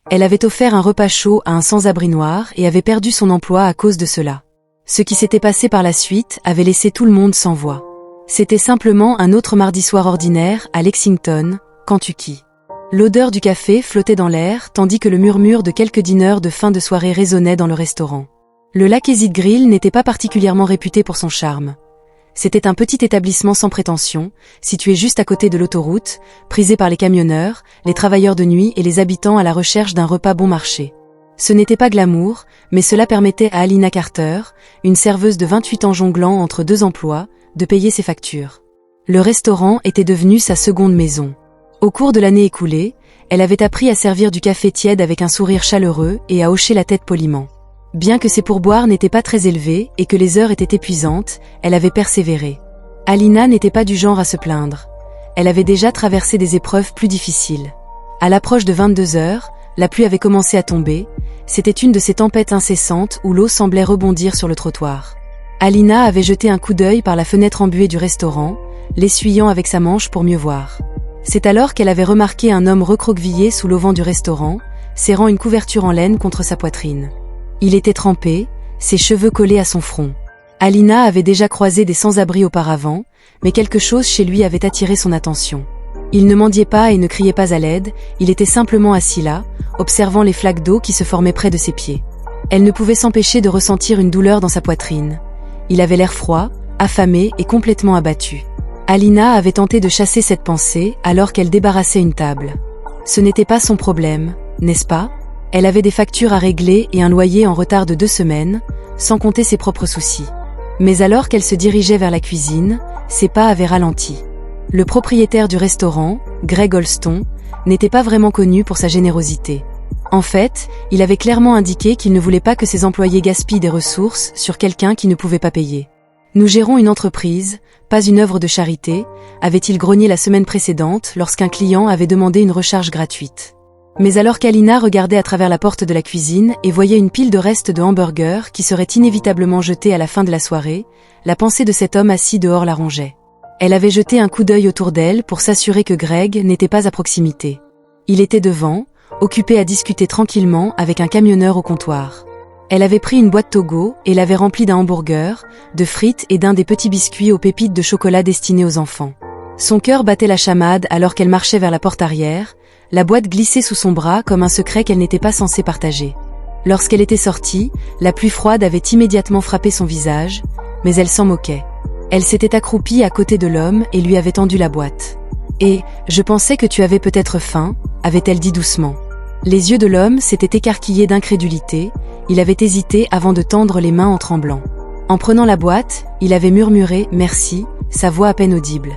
Elle avait offert un repas chaud à un sans-abri noir et avait perdu son emploi à cause de cela. Ce qui s'était passé par la suite avait laissé tout le monde sans voix. C'était simplement un autre mardi soir ordinaire à Lexington, Kentucky. L'odeur du café flottait dans l'air tandis que le murmure de quelques dîneurs de fin de soirée résonnait dans le restaurant. Le Lac Exit Grill n'était pas particulièrement réputé pour son charme. C'était un petit établissement sans prétention, situé juste à côté de l'autoroute, prisé par les camionneurs, les travailleurs de nuit et les habitants à la recherche d'un repas bon marché. Ce n'était pas glamour, mais cela permettait à Alina Carter, une serveuse de 28 ans jonglant entre 2 emplois, de payer ses factures. Le restaurant était devenu sa seconde maison. Au cours de l'année écoulée, elle avait appris à servir du café tiède avec un sourire chaleureux et à hocher la tête poliment. Bien que ses pourboires n'étaient pas très élevés et que les heures étaient épuisantes, elle avait persévéré. Alina n'était pas du genre à se plaindre. Elle avait déjà traversé des épreuves plus difficiles. À l'approche de 22 heures, la pluie avait commencé à tomber. C'était une de ces tempêtes incessantes où l'eau semblait rebondir sur le trottoir. Alina avait jeté un coup d'œil par la fenêtre embuée du restaurant, l'essuyant avec sa manche pour mieux voir. C'est alors qu'elle avait remarqué un homme recroquevillé sous l'auvent du restaurant, serrant une couverture en laine contre sa poitrine. Il était trempé, ses cheveux collés à son front. Alina avait déjà croisé des sans-abri auparavant, mais quelque chose chez lui avait attiré son attention. Il ne mendiait pas et ne criait pas à l'aide, il était simplement assis là, observant les flaques d'eau qui se formaient près de ses pieds. Elle ne pouvait s'empêcher de ressentir une douleur dans sa poitrine. Il avait l'air froid, affamé et complètement abattu. Alina avait tenté de chasser cette pensée alors qu'elle débarrassait une table. Ce n'était pas son problème, n'est-ce pas ? Elle avait des factures à régler et un loyer en retard de 2 semaines, sans compter ses propres soucis. Mais alors qu'elle se dirigeait vers la cuisine, ses pas avaient ralenti. Le propriétaire du restaurant, Greg Olston, n'était pas vraiment connu pour sa générosité. En fait, il avait clairement indiqué qu'il ne voulait pas que ses employés gaspillent des ressources sur quelqu'un qui ne pouvait pas payer. « Nous gérons une entreprise, pas une œuvre de charité », avait-il grogné la semaine précédente lorsqu'un client avait demandé une recharge gratuite. Mais alors qu'Alina regardait à travers la porte de la cuisine et voyait une pile de restes de hamburgers qui seraient inévitablement jetés à la fin de la soirée, la pensée de cet homme assis dehors la rongeait. Elle avait jeté un coup d'œil autour d'elle pour s'assurer que Greg n'était pas à proximité. Il était devant, occupé à discuter tranquillement avec un camionneur au comptoir. Elle avait pris une boîte Togo et l'avait remplie d'un hamburger, de frites et d'un des petits biscuits aux pépites de chocolat destinés aux enfants. Son cœur battait la chamade alors qu'elle marchait vers la porte arrière, la boîte glissait sous son bras comme un secret qu'elle n'était pas censée partager. Lorsqu'elle était sortie, la pluie froide avait immédiatement frappé son visage, mais elle s'en moquait. Elle s'était accroupie à côté de l'homme et lui avait tendu la boîte. « Et, je pensais que tu avais peut-être faim », avait-elle dit doucement. Les yeux de l'homme s'étaient écarquillés d'incrédulité, il avait hésité avant de tendre les mains en tremblant. En prenant la boîte, il avait murmuré « merci », sa voix à peine audible.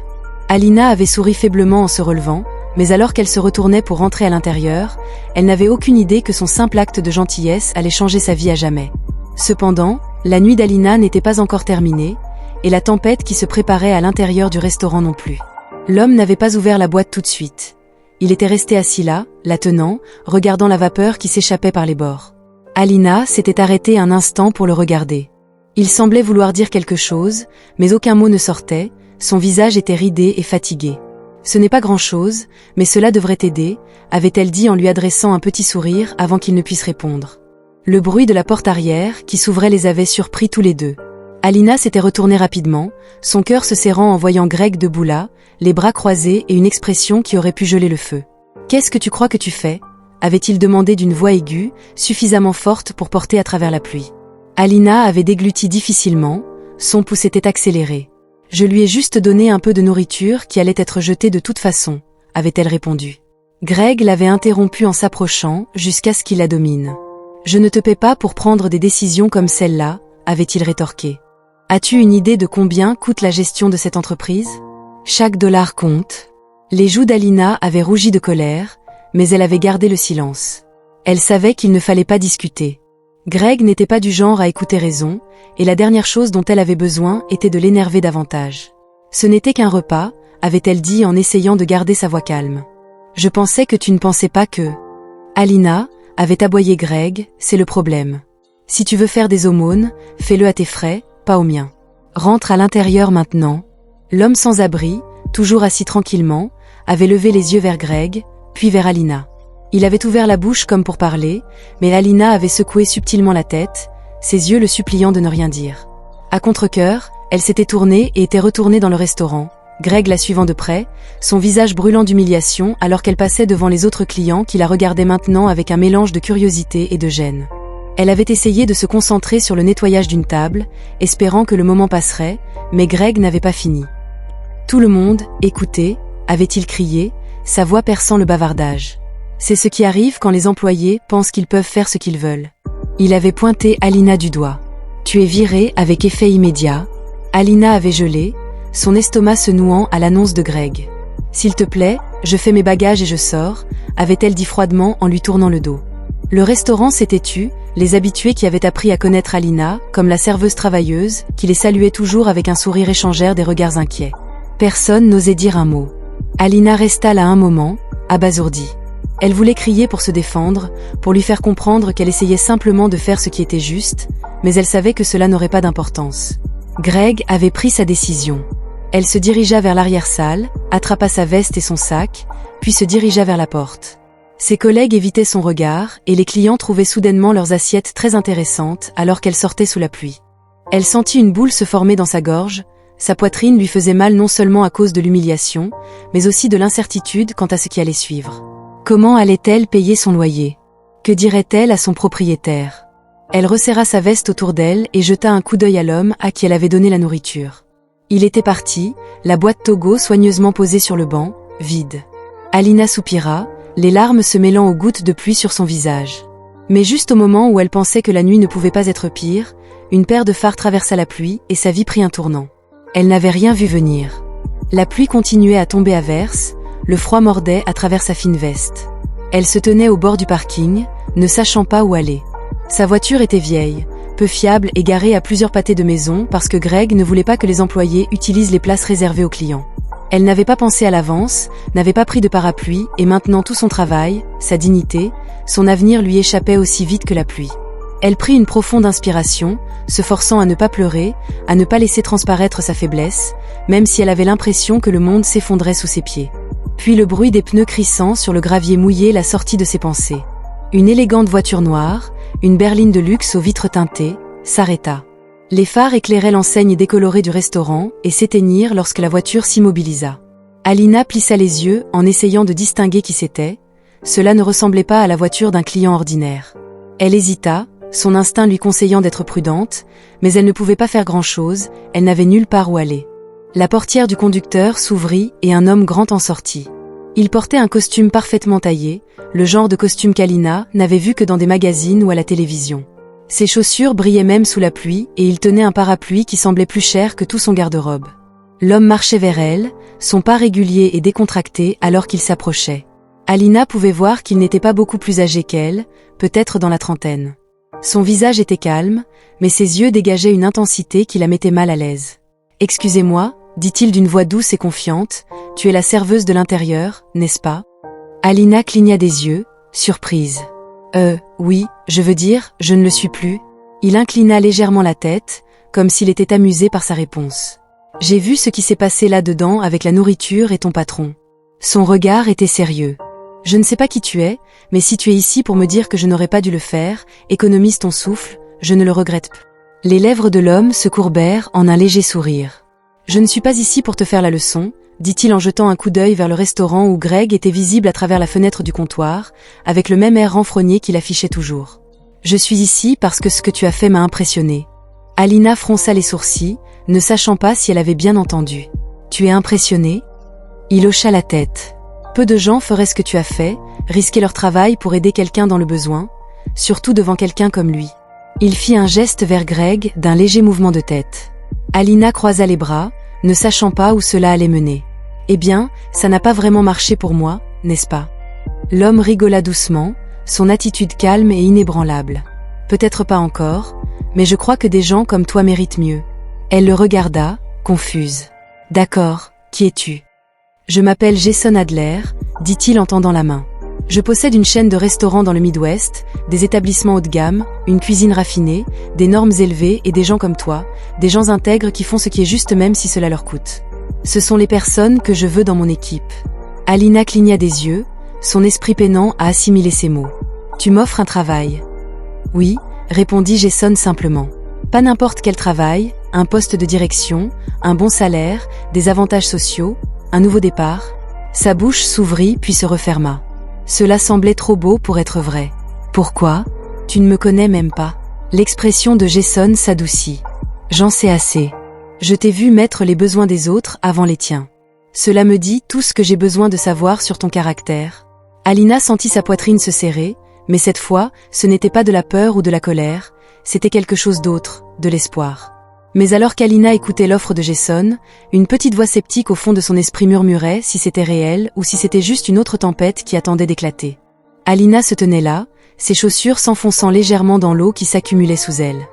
Alina avait souri faiblement en se relevant, mais alors qu'elle se retournait pour rentrer à l'intérieur, elle n'avait aucune idée que son simple acte de gentillesse allait changer sa vie à jamais. Cependant, la nuit d'Alina n'était pas encore terminée, et la tempête qui se préparait à l'intérieur du restaurant non plus. L'homme n'avait pas ouvert la boîte tout de suite. Il était resté assis là, la tenant, regardant la vapeur qui s'échappait par les bords. Alina s'était arrêtée un instant pour le regarder. Il semblait vouloir dire quelque chose, mais aucun mot ne sortait, son visage était ridé et fatigué. « Ce n'est pas grand-chose, mais cela devrait t'aider », avait-elle dit en lui adressant un petit sourire avant qu'il ne puisse répondre. Le bruit de la porte arrière, qui s'ouvrait, les avait surpris tous les deux. Alina s'était retournée rapidement, son cœur se serrant en voyant Greg debout là, les bras croisés et une expression qui aurait pu geler le feu. « Qu'est-ce que tu crois que tu fais ?» avait-il demandé d'une voix aiguë, suffisamment forte pour porter à travers la pluie. Alina avait dégluti difficilement, son pouls s'était accéléré. « Je lui ai juste donné un peu de nourriture qui allait être jetée de toute façon », avait-elle répondu. Greg l'avait interrompue en s'approchant jusqu'à ce qu'il la domine. « Je ne te paie pas pour prendre des décisions comme celle-là », avait-il rétorqué. « As-tu une idée de combien coûte la gestion de cette entreprise ? Chaque dollar compte. » Les joues d'Alina avaient rougi de colère, mais elle avait gardé le silence. Elle savait qu'il ne fallait pas discuter. Greg n'était pas du genre à écouter raison, et la dernière chose dont elle avait besoin était de l'énerver davantage. « Ce n'était qu'un repas », avait-elle dit en essayant de garder sa voix calme. « Je pensais que tu ne pensais pas que… » Alina, avait aboyé Greg, c'est le problème. Si tu veux faire des aumônes, fais-le à tes frais, pas aux miens. Rentre à l'intérieur maintenant. L'homme sans abri, toujours assis tranquillement, avait levé les yeux vers Greg, puis vers Alina. Il avait ouvert la bouche comme pour parler, mais Alina avait secoué subtilement la tête, ses yeux le suppliant de ne rien dire. À contre-cœur, elle s'était tournée et était retournée dans le restaurant, Greg la suivant de près, son visage brûlant d'humiliation alors qu'elle passait devant les autres clients qui la regardaient maintenant avec un mélange de curiosité et de gêne. Elle avait essayé de se concentrer sur le nettoyage d'une table, espérant que le moment passerait, mais Greg n'avait pas fini. Tout le monde, écoutez, avait-il crié, sa voix perçant le bavardage. C'est ce qui arrive quand les employés pensent qu'ils peuvent faire ce qu'ils veulent. Il avait pointé Alina du doigt. Tu es virée avec effet immédiat. Alina avait gelé, son estomac se nouant à l'annonce de Greg. S'il te plaît, je fais mes bagages et je sors, avait-elle dit froidement en lui tournant le dos. Le restaurant s'était tu, les habitués qui avaient appris à connaître Alina, comme la serveuse travailleuse, qui les saluait toujours avec un sourire échangèrent des regards inquiets. Personne n'osait dire un mot. Alina resta là un moment, abasourdie. Elle voulait crier pour se défendre, pour lui faire comprendre qu'elle essayait simplement de faire ce qui était juste, mais elle savait que cela n'aurait pas d'importance. Greg avait pris sa décision. Elle se dirigea vers l'arrière-salle, attrapa sa veste et son sac, puis se dirigea vers la porte. Ses collègues évitaient son regard, et les clients trouvaient soudainement leurs assiettes très intéressantes alors qu'elle sortait sous la pluie. Elle sentit une boule se former dans sa gorge, sa poitrine lui faisait mal non seulement à cause de l'humiliation, mais aussi de l'incertitude quant à ce qui allait suivre. Comment allait-elle payer son loyer? Que dirait-elle à son propriétaire? Elle resserra sa veste autour d'elle et jeta un coup d'œil à l'homme à qui elle avait donné la nourriture. Il était parti, la boîte Togo soigneusement posée sur le banc, vide. Alina soupira, les larmes se mêlant aux gouttes de pluie sur son visage. Mais juste au moment où elle pensait que la nuit ne pouvait pas être pire, une paire de phares traversa la pluie et sa vie prit un tournant. Elle n'avait rien vu venir. La pluie continuait à tomber à verse, le froid mordait à travers sa fine veste. Elle se tenait au bord du parking, ne sachant pas où aller. Sa voiture était vieille, peu fiable et garée à plusieurs pâtés de maison parce que Greg ne voulait pas que les employés utilisent les places réservées aux clients. Elle n'avait pas pensé à l'avance, n'avait pas pris de parapluie et maintenant tout son travail, sa dignité, son avenir lui échappait aussi vite que la pluie. Elle prit une profonde inspiration, se forçant à ne pas pleurer, à ne pas laisser transparaître sa faiblesse, même si elle avait l'impression que le monde s'effondrait sous ses pieds. Puis le bruit des pneus crissant sur le gravier mouillé la sortit de ses pensées. Une élégante voiture noire, une berline de luxe aux vitres teintées, s'arrêta. Les phares éclairaient l'enseigne décolorée du restaurant et s'éteignirent lorsque la voiture s'immobilisa. Alina plissa les yeux en essayant de distinguer qui c'était. Cela ne ressemblait pas à la voiture d'un client ordinaire. Elle hésita, son instinct lui conseillant d'être prudente, mais elle ne pouvait pas faire grand-chose, elle n'avait nulle part où aller. La portière du conducteur s'ouvrit et un homme grand en sortit. Il portait un costume parfaitement taillé, le genre de costume qu'Alina n'avait vu que dans des magazines ou à la télévision. Ses chaussures brillaient même sous la pluie et il tenait un parapluie qui semblait plus cher que tout son garde-robe. L'homme marchait vers elle, son pas régulier et décontracté alors qu'il s'approchait. Alina pouvait voir qu'il n'était pas beaucoup plus âgé qu'elle, peut-être dans la trentaine. Son visage était calme, mais ses yeux dégageaient une intensité qui la mettait mal à l'aise. « Excusez-moi » dit-il d'une voix douce et confiante, « tu es la serveuse de l'intérieur, n'est-ce pas ?» Alina cligna des yeux, surprise. Oui, je veux dire, je ne le suis plus. » Il inclina légèrement la tête, comme s'il était amusé par sa réponse. « J'ai vu ce qui s'est passé là-dedans avec la nourriture et ton patron. » Son regard était sérieux. « Je ne sais pas qui tu es, mais si tu es ici pour me dire que je n'aurais pas dû le faire, économise ton souffle, je ne le regrette pas. » Les lèvres de l'homme se courbèrent en un léger sourire. « Je ne suis pas ici pour te faire la leçon, » dit-il en jetant un coup d'œil vers le restaurant où Greg était visible à travers la fenêtre du comptoir, avec le même air renfrogné qu'il affichait toujours. « Je suis ici parce que ce que tu as fait m'a impressionné. » Alina fronça les sourcils, ne sachant pas si elle avait bien entendu. « Tu es impressionné ?» Il hocha la tête. « Peu de gens feraient ce que tu as fait, risquer leur travail pour aider quelqu'un dans le besoin, surtout devant quelqu'un comme lui. » Il fit un geste vers Greg d'un léger mouvement de tête. Alina croisa les bras, ne sachant pas où cela allait mener. « Eh bien, ça n'a pas vraiment marché pour moi, n'est-ce pas ?» L'homme rigola doucement, son attitude calme et inébranlable. « Peut-être pas encore, mais je crois que des gens comme toi méritent mieux. » Elle le regarda, confuse. « D'accord, qui es-tu » ? « Je m'appelle Jason Adler, » dit-il en tendant la main. « Je possède une chaîne de restaurants dans le Midwest, des établissements haut de gamme, une cuisine raffinée, des normes élevées et des gens comme toi, des gens intègres qui font ce qui est juste même si cela leur coûte. Ce sont les personnes que je veux dans mon équipe. » Alina cligna des yeux, Son esprit peinant a assimilé ces mots. Tu m'offres un travail. Oui, répondit Jason simplement. Pas n'importe quel travail, un poste de direction, un bon salaire, des avantages sociaux, un nouveau départ. Sa bouche s'ouvrit puis se referma. Cela semblait trop beau pour être vrai. Pourquoi ? Tu ne me connais même pas. L'expression de Jason s'adoucit. J'en sais assez. Je t'ai vu mettre les besoins des autres avant les tiens. Cela me dit tout ce que j'ai besoin de savoir sur ton caractère. Alina sentit sa poitrine se serrer, mais cette fois, ce n'était pas de la peur ou de la colère, c'était quelque chose d'autre, de l'espoir. Mais alors qu'Alina écoutait l'offre de Jason, une petite voix sceptique au fond de son esprit murmurait si c'était réel ou si c'était juste une autre tempête qui attendait d'éclater. Alina se tenait là, ses chaussures s'enfonçant légèrement dans l'eau qui s'accumulait sous elle.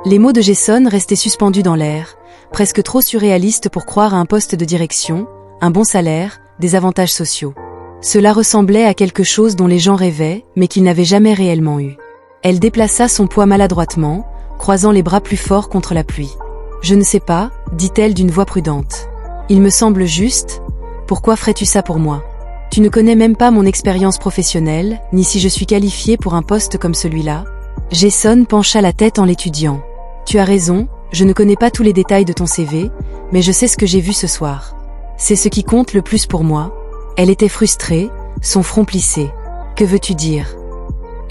Les mots de Jason restaient suspendus dans l'air, presque trop surréalistes pour croire à un poste de direction, un bon salaire, des avantages sociaux. Cela ressemblait à quelque chose dont les gens rêvaient, mais qu'ils n'avaient jamais réellement eu. Elle déplaça son poids maladroitement, croisant les bras plus forts contre la pluie. « Je ne sais pas, dit-elle d'une voix prudente. Il me semble juste, pourquoi ferais-tu ça pour moi ? Tu ne connais même pas mon expérience professionnelle, ni si je suis qualifiée pour un poste comme celui-là. » Jason pencha la tête en l'étudiant. « Tu as raison, je ne connais pas tous les détails de ton CV, mais je sais ce que j'ai vu ce soir. C'est ce qui compte le plus pour moi. » Elle était frustrée, son front plissé. « Que veux-tu dire ?»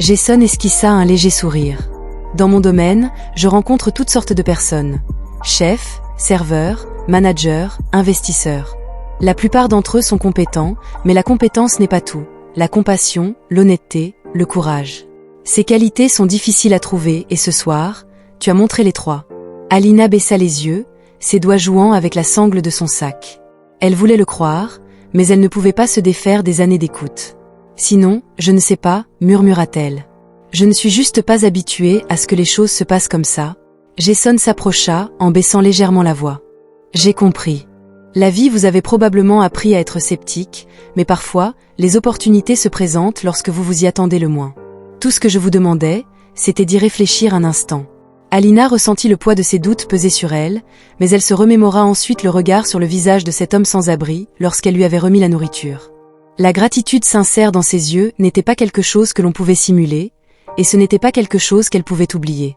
Jason esquissa un léger sourire. « Dans mon domaine, je rencontre toutes sortes de personnes. Chefs, serveurs, managers, investisseurs. La plupart d'entre eux sont compétents, mais la compétence n'est pas tout. La compassion, l'honnêteté, le courage. Ces qualités sont difficiles à trouver et ce soir, tu as montré les trois. » Alina baissa les yeux, ses doigts jouant avec la sangle de son sac. Elle voulait le croire, mais elle ne pouvait pas se défaire des années d'écoute. « Sinon, je ne sais pas, murmura-t-elle. Je ne suis juste pas habituée à ce que les choses se passent comme ça. » Jason s'approcha en baissant légèrement la voix. « J'ai compris. La vie vous avait probablement appris à être sceptique, mais parfois, les opportunités se présentent lorsque vous vous y attendez le moins. Tout ce que je vous demandais, c'était d'y réfléchir un instant. » Alina ressentit le poids de ses doutes peser sur elle, mais elle se remémora ensuite le regard sur le visage de cet homme sans abri lorsqu'elle lui avait remis la nourriture. La gratitude sincère dans ses yeux n'était pas quelque chose que l'on pouvait simuler, et ce n'était pas quelque chose qu'elle pouvait oublier.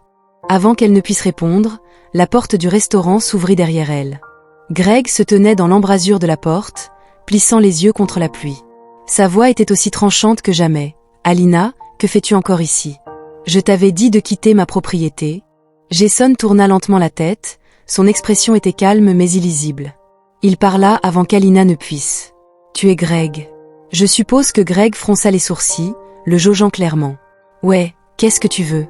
Avant qu'elle ne puisse répondre, la porte du restaurant s'ouvrit derrière elle. Greg se tenait dans l'embrasure de la porte, plissant les yeux contre la pluie. Sa voix était aussi tranchante que jamais. « Alina, que fais-tu encore ici ? Je t'avais dit de quitter ma propriété. » Jason tourna lentement la tête, son expression était calme mais illisible. Il parla avant qu'Alina ne puisse. « Tu es Greg. » Je suppose que Greg fronça les sourcils, le jaugeant clairement. « Ouais, qu'est-ce que tu veux ?»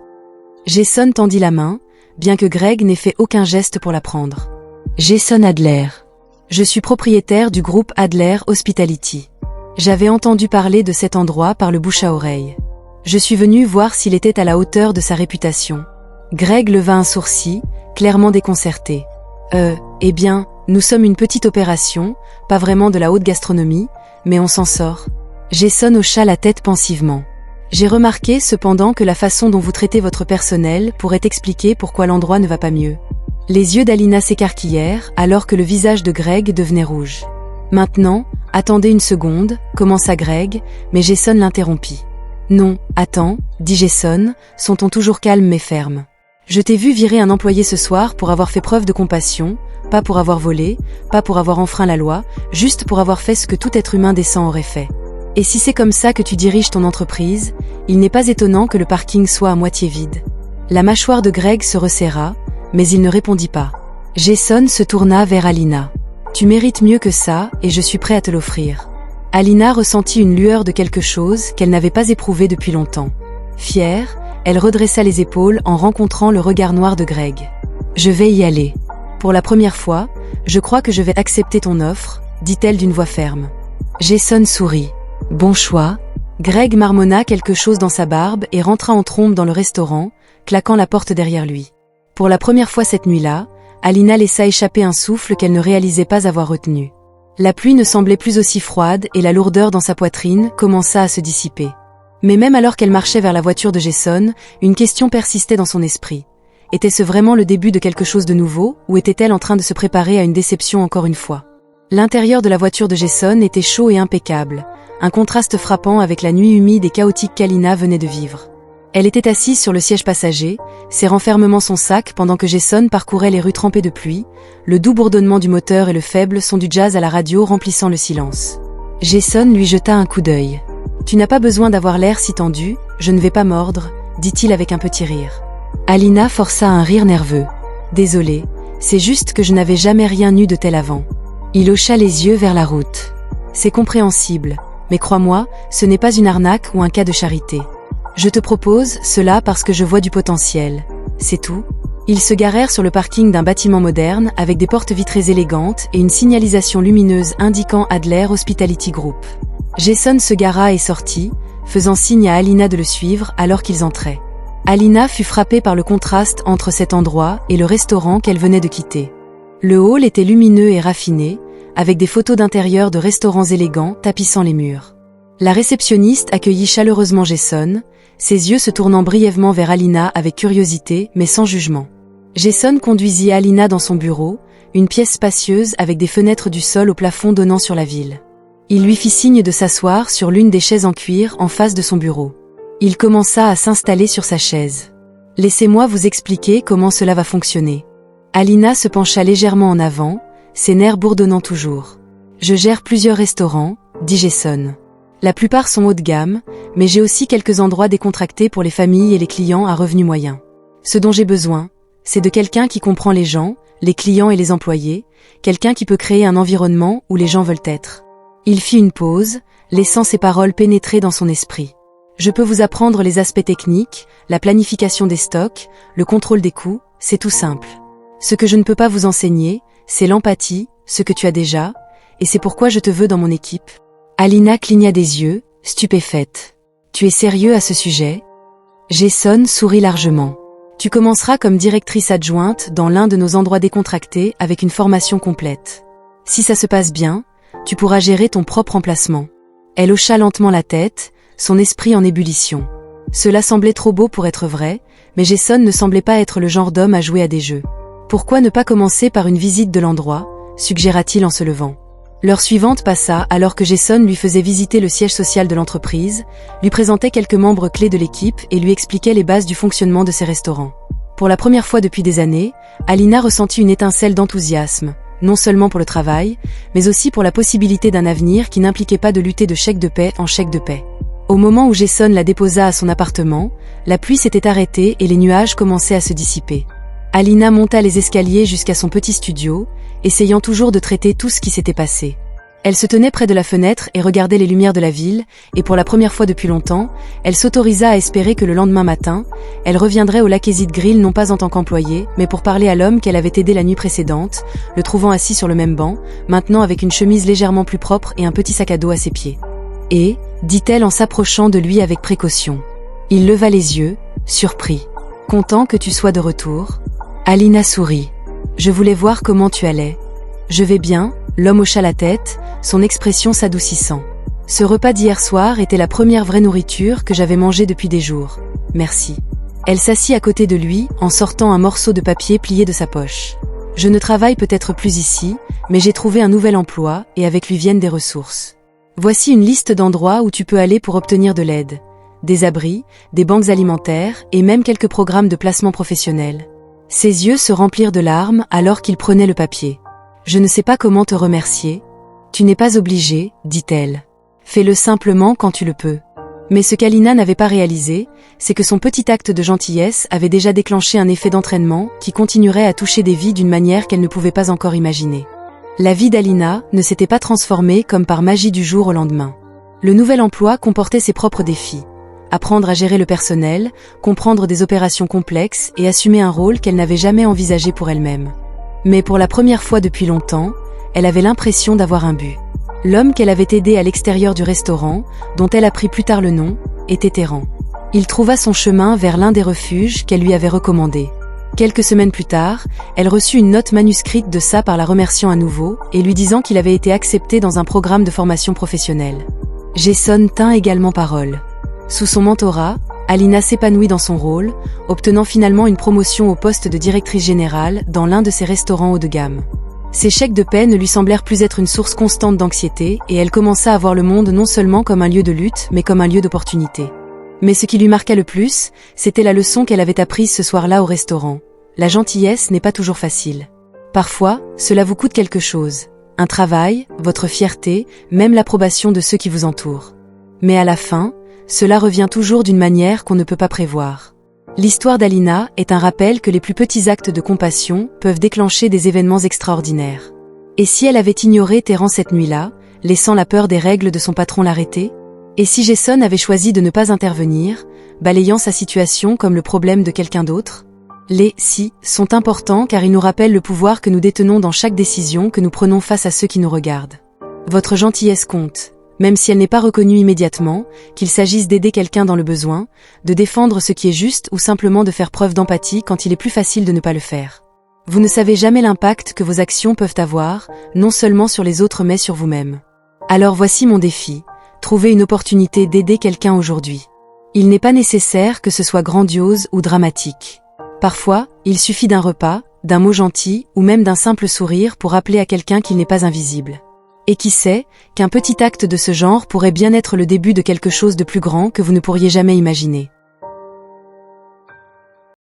Jason tendit la main, bien que Greg n'ait fait aucun geste pour la prendre. « Jason Adler. Je suis propriétaire du groupe Adler Hospitality. J'avais entendu parler de cet endroit par le bouche à oreille. Je suis venu voir s'il était à la hauteur de sa réputation. » Greg leva un sourcil, clairement déconcerté. Eh bien, nous sommes une petite opération, pas vraiment de la haute gastronomie, mais on s'en sort. » Jason hocha la tête pensivement. « J'ai remarqué cependant que la façon dont vous traitez votre personnel pourrait expliquer pourquoi l'endroit ne va pas mieux. » Les yeux d'Alina s'écarquillèrent alors que le visage de Greg devenait rouge. « Maintenant, attendez une seconde, » commença Greg, mais Jason l'interrompit. « Non, attends, » dit Jason, son ton toujours calme mais ferme. « Je t'ai vu virer un employé ce soir pour avoir fait preuve de compassion, pas pour avoir volé, pas pour avoir enfreint la loi, juste pour avoir fait ce que tout être humain décent aurait fait. Et si c'est comme ça que tu diriges ton entreprise, il n'est pas étonnant que le parking soit à moitié vide. » La mâchoire de Greg se resserra, mais il ne répondit pas. Jason se tourna vers Alina. « Tu mérites mieux que ça, et je suis prêt à te l'offrir. » Alina ressentit une lueur de quelque chose qu'elle n'avait pas éprouvé depuis longtemps. Fière, elle redressa les épaules en rencontrant le regard noir de Greg. « Je vais y aller. Pour la première fois, je crois que je vais accepter ton offre, » dit-elle d'une voix ferme. Jason sourit. « Bon choix. » Greg marmonna quelque chose dans sa barbe et rentra en trombe dans le restaurant, claquant la porte derrière lui. Pour la première fois cette nuit-là, Alina laissa échapper un souffle qu'elle ne réalisait pas avoir retenu. La pluie ne semblait plus aussi froide et la lourdeur dans sa poitrine commença à se dissiper. Mais même alors qu'elle marchait vers la voiture de Jason, une question persistait dans son esprit. Était-ce vraiment le début de quelque chose de nouveau, ou était-elle en train de se préparer à une déception encore une fois ? L'intérieur de la voiture de Jason était chaud et impeccable, un contraste frappant avec la nuit humide et chaotique qu'Alina venait de vivre. Elle était assise sur le siège passager, serrant fermement son sac pendant que Jason parcourait les rues trempées de pluie, le doux bourdonnement du moteur et le faible son du jazz à la radio remplissant le silence. Jason lui jeta un coup d'œil. « Tu n'as pas besoin d'avoir l'air si tendu, je ne vais pas mordre », dit-il avec un petit rire. Alina força un rire nerveux. « Désolé, c'est juste que je n'avais jamais rien eu de tel avant. » Il hocha les yeux vers la route. « C'est compréhensible, mais crois-moi, ce n'est pas une arnaque ou un cas de charité. Je te propose cela parce que je vois du potentiel. C'est tout. » Ils se garèrent sur le parking d'un bâtiment moderne avec des portes vitrées élégantes et une signalisation lumineuse indiquant Adler Hospitality Group. Jason se gara et sortit, faisant signe à Alina de le suivre alors qu'ils entraient. Alina fut frappée par le contraste entre cet endroit et le restaurant qu'elle venait de quitter. Le hall était lumineux et raffiné, avec des photos d'intérieur de restaurants élégants tapissant les murs. La réceptionniste accueillit chaleureusement Jason, ses yeux se tournant brièvement vers Alina avec curiosité mais sans jugement. Jason conduisit Alina dans son bureau, une pièce spacieuse avec des fenêtres du sol au plafond donnant sur la ville. Il lui fit signe de s'asseoir sur l'une des chaises en cuir en face de son bureau. Il commença à s'installer sur sa chaise. « Laissez-moi vous expliquer comment cela va fonctionner. » Alina se pencha légèrement en avant, ses nerfs bourdonnant toujours. « Je gère plusieurs restaurants, » dit Jason. « La plupart sont haut de gamme, mais j'ai aussi quelques endroits décontractés pour les familles et les clients à revenus moyens. Ce dont j'ai besoin, c'est de quelqu'un qui comprend les gens, les clients et les employés, quelqu'un qui peut créer un environnement où les gens veulent être. » Il fit une pause, laissant ses paroles pénétrer dans son esprit. « Je peux vous apprendre les aspects techniques, la planification des stocks, le contrôle des coûts, c'est tout simple. Ce que je ne peux pas vous enseigner, c'est l'empathie, ce que tu as déjà, et c'est pourquoi je te veux dans mon équipe. » Alina cligna des yeux, stupéfaite. « Tu es sérieux à ce sujet ?» Jason sourit largement. « Tu commenceras comme directrice adjointe dans l'un de nos endroits décontractés avec une formation complète. Si ça se passe bien, tu pourras gérer ton propre emplacement. » Elle hocha lentement la tête, son esprit en ébullition. Cela semblait trop beau pour être vrai, mais Jason ne semblait pas être le genre d'homme à jouer à des jeux. « Pourquoi ne pas commencer par une visite de l'endroit ?» suggéra-t-il en se levant. L'heure suivante passa alors que Jason lui faisait visiter le siège social de l'entreprise, lui présentait quelques membres clés de l'équipe et lui expliquait les bases du fonctionnement de ses restaurants. Pour la première fois depuis des années, Alina ressentit une étincelle d'enthousiasme, non seulement pour le travail, mais aussi pour la possibilité d'un avenir qui n'impliquait pas de lutter de chèque de paie en chèque de paie. Au moment où Jason la déposa à son appartement, la pluie s'était arrêtée et les nuages commençaient à se dissiper. Alina monta les escaliers jusqu'à son petit studio, essayant toujours de traiter tout ce qui s'était passé. Elle se tenait près de la fenêtre et regardait les lumières de la ville, et pour la première fois depuis longtemps, elle s'autorisa à espérer que le lendemain matin, elle reviendrait au Lakezit Grill non pas en tant qu'employée, mais pour parler à l'homme qu'elle avait aidé la nuit précédente, le trouvant assis sur le même banc, maintenant avec une chemise légèrement plus propre et un petit sac à dos à ses pieds. « Et » dit-elle en s'approchant de lui avec précaution. Il leva les yeux, surpris. « Content que tu sois de retour ?» Alina sourit. « Je voulais voir comment tu allais. »« Je vais bien », l'homme hocha la tête, son expression s'adoucissant. « Ce repas d'hier soir était la première vraie nourriture que j'avais mangée depuis des jours. Merci. » Elle s'assit à côté de lui en sortant un morceau de papier plié de sa poche. « Je ne travaille peut-être plus ici, mais j'ai trouvé un nouvel emploi et avec lui viennent des ressources. Voici une liste d'endroits où tu peux aller pour obtenir de l'aide. Des abris, des banques alimentaires et même quelques programmes de placement professionnel. » Ses yeux se remplirent de larmes alors qu'il prenait le papier. « Je ne sais pas comment te remercier. »« Tu n'es pas obligé, dit-elle. Fais-le simplement quand tu le peux. » Mais ce qu'Alina n'avait pas réalisé, c'est que son petit acte de gentillesse avait déjà déclenché un effet d'entraînement qui continuerait à toucher des vies d'une manière qu'elle ne pouvait pas encore imaginer. La vie d'Alina ne s'était pas transformée comme par magie du jour au lendemain. Le nouvel emploi comportait ses propres défis. Apprendre à gérer le personnel, comprendre des opérations complexes et assumer un rôle qu'elle n'avait jamais envisagé pour elle-même. Mais pour la première fois depuis longtemps, elle avait l'impression d'avoir un but. L'homme qu'elle avait aidé à l'extérieur du restaurant, dont elle apprit plus tard le nom, était errant. Il trouva son chemin vers l'un des refuges qu'elle lui avait recommandés. Quelques semaines plus tard, elle reçut une note manuscrite de ça par la remerciant à nouveau et lui disant qu'il avait été accepté dans un programme de formation professionnelle. Jason tint également parole. Sous son mentorat, Alina s'épanouit dans son rôle, obtenant finalement une promotion au poste de directrice générale dans l'un de ses restaurants haut de gamme. Ses chèques de paie ne lui semblèrent plus être une source constante d'anxiété, et elle commença à voir le monde non seulement comme un lieu de lutte, mais comme un lieu d'opportunité. Mais ce qui lui marqua le plus, c'était la leçon qu'elle avait apprise ce soir-là au restaurant. La gentillesse n'est pas toujours facile. Parfois, cela vous coûte quelque chose. Un travail, votre fierté, même l'approbation de ceux qui vous entourent. Mais à la fin, cela revient toujours d'une manière qu'on ne peut pas prévoir. L'histoire d'Alina est un rappel que les plus petits actes de compassion peuvent déclencher des événements extraordinaires. Et si elle avait ignoré Terrence cette nuit-là, laissant la peur des règles de son patron l'arrêter? Et si Jason avait choisi de ne pas intervenir, balayant sa situation comme le problème de quelqu'un d'autre? Les « si » sont importants car ils nous rappellent le pouvoir que nous détenons dans chaque décision que nous prenons face à ceux qui nous regardent. Votre gentillesse compte, même si elle n'est pas reconnue immédiatement, qu'il s'agisse d'aider quelqu'un dans le besoin, de défendre ce qui est juste ou simplement de faire preuve d'empathie quand il est plus facile de ne pas le faire. Vous ne savez jamais l'impact que vos actions peuvent avoir, non seulement sur les autres mais sur vous-même. Alors voici mon défi. Trouver une opportunité d'aider quelqu'un aujourd'hui. Il n'est pas nécessaire que ce soit grandiose ou dramatique. Parfois, il suffit d'un repas, d'un mot gentil ou même d'un simple sourire pour rappeler à quelqu'un qu'il n'est pas invisible. Et qui sait, qu'un petit acte de ce genre pourrait bien être le début de quelque chose de plus grand que vous ne pourriez jamais imaginer.